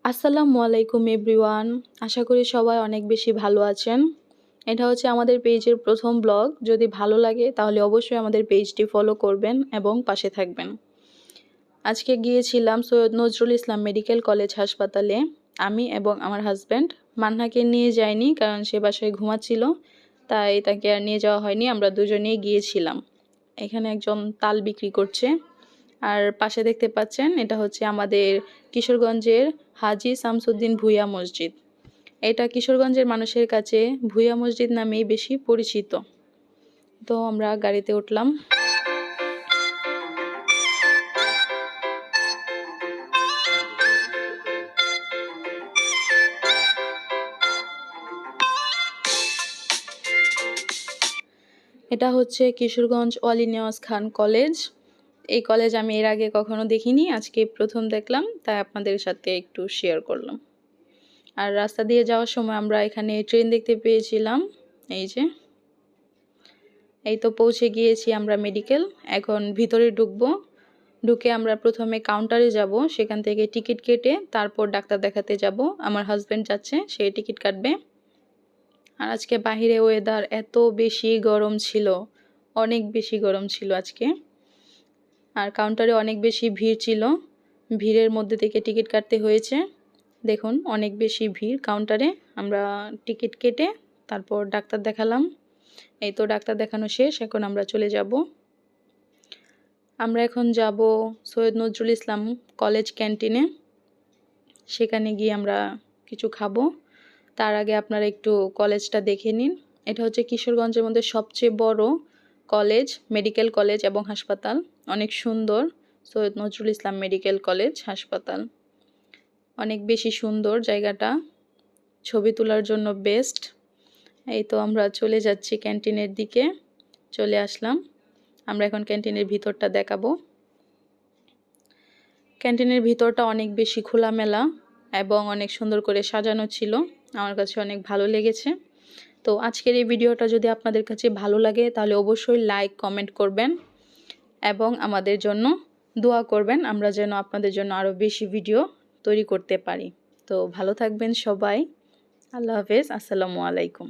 আসসালামু আলাইকুম এভরিওয়ান। আশা করি সবাই অনেক বেশি ভালো আছেন। এটা হচ্ছে আমাদের পেজের প্রথম ব্লগ। যদি ভালো লাগে তাহলে অবশ্যই আমাদের পেজটি ফলো করবেন এবং পাশে থাকবেন। আজকে গিয়েছিলাম সৈয়দ নজরুল ইসলাম মেডিকেল কলেজ হাসপাতালে। আমি এবং আমার হাজব্যান্ড। মান্নাকে নিয়ে যাইনি কারণ সে বাসায় ঘুমাচ্ছিল, তাই তাকে আর নিয়ে যাওয়া হয়নি। আমরা দুজনেই গিয়েছিলাম। এখানে একজন তাল বিক্রি করছে। আর পাশে দেখতে পাচ্ছেন এটা হচ্ছে আমাদের কিশোরগঞ্জের হাজী শামসুদ্দিন ভূঁইয়া মসজিদ। এটা কিশোরগঞ্জের মানুষের কাছে ভূঁইয়া মসজিদ নামেই বেশি পরিচিত। তো আমরা গাড়িতে উঠলাম। এটা হচ্ছে কিশোরগঞ্জ অলিনিয়াস খান কলেজ। এই কলেজ আমি এর আগে কখনো দেখিনি, আজকে প্রথম দেখলাম, তাই আপনাদের সাথে একটু শেয়ার করলাম। আর রাস্তা দিয়ে যাওয়ার সময় আমরা এখানে ট্রেন দেখতে পেয়েছিলাম। এই তো পৌঁছে গিয়েছি আমরা মেডিকেল। এখন ভিতরে ঢুকবো। ঢুকে আমরা প্রথমে কাউন্টারে যাব, সেখান থেকে টিকিট কেটে তারপর ডাক্তার দেখাতে যাব। আমার হাজব্যান্ড যাচ্ছে, সে টিকিট কাটবে। আর আজকে বাহিরে ওয়েদার এত বেশি গরম ছিল, অনেক বেশি গরম ছিল আজকে। আর কাউন্টারে অনেক বেশি ভিড় ছিল, ভিড়ের মধ্যে থেকে টিকিট কাটতে হয়েছে। দেখুন অনেক বেশি ভিড় কাউন্টারে। আমরা টিকিট কেটে তারপর ডাক্তার দেখালাম। এই তো ডাক্তার দেখানো শেষ, এখন আমরা চলে যাব। আমরা এখন যাব সৈয়দ নজরুল ইসলাম কলেজ ক্যান্টিনে। সেখানে গিয়ে আমরা কিছু খাবো। তার আগে আপনারা একটু কলেজটা দেখে নিন। এটা হচ্ছে কিশোরগঞ্জের মধ্যে সবচেয়ে বড় কলেজ, মেডিকেল কলেজ এবং হাসপাতাল। অনেক সুন্দর সৈয়দ নজরুল ইসলাম মেডিকেল কলেজ হাসপাতাল। অনেক বেশি সুন্দর জায়গাটা, ছবি তোলার জন্য বেস্ট। এই তো আমরা চলে যাচ্ছি ক্যান্টিনের দিকে, চলে আসলাম। আমরা এখন ক্যান্টিনের ভিতরটা দেখাবো। ক্যান্টিনের ভিতরটা অনেক বেশি খোলামেলা এবং অনেক সুন্দর করে সাজানো ছিল। আমার কাছে অনেক ভালো লেগেছে। তো আজকের এই ভিডিওটা যদি আপনাদের কাছে ভালো লাগে তাহলে অবশ্যই লাইক কমেন্ট করবেন এবং আমাদের জন্য দোয়া করবেন, আমরা যেন আপনাদের জন্য আরও বেশি ভিডিও তৈরি করতে পারি। তো ভালো থাকবেন সবাই। আল্লাহ হাফেজ। আসসালামু আলাইকুম।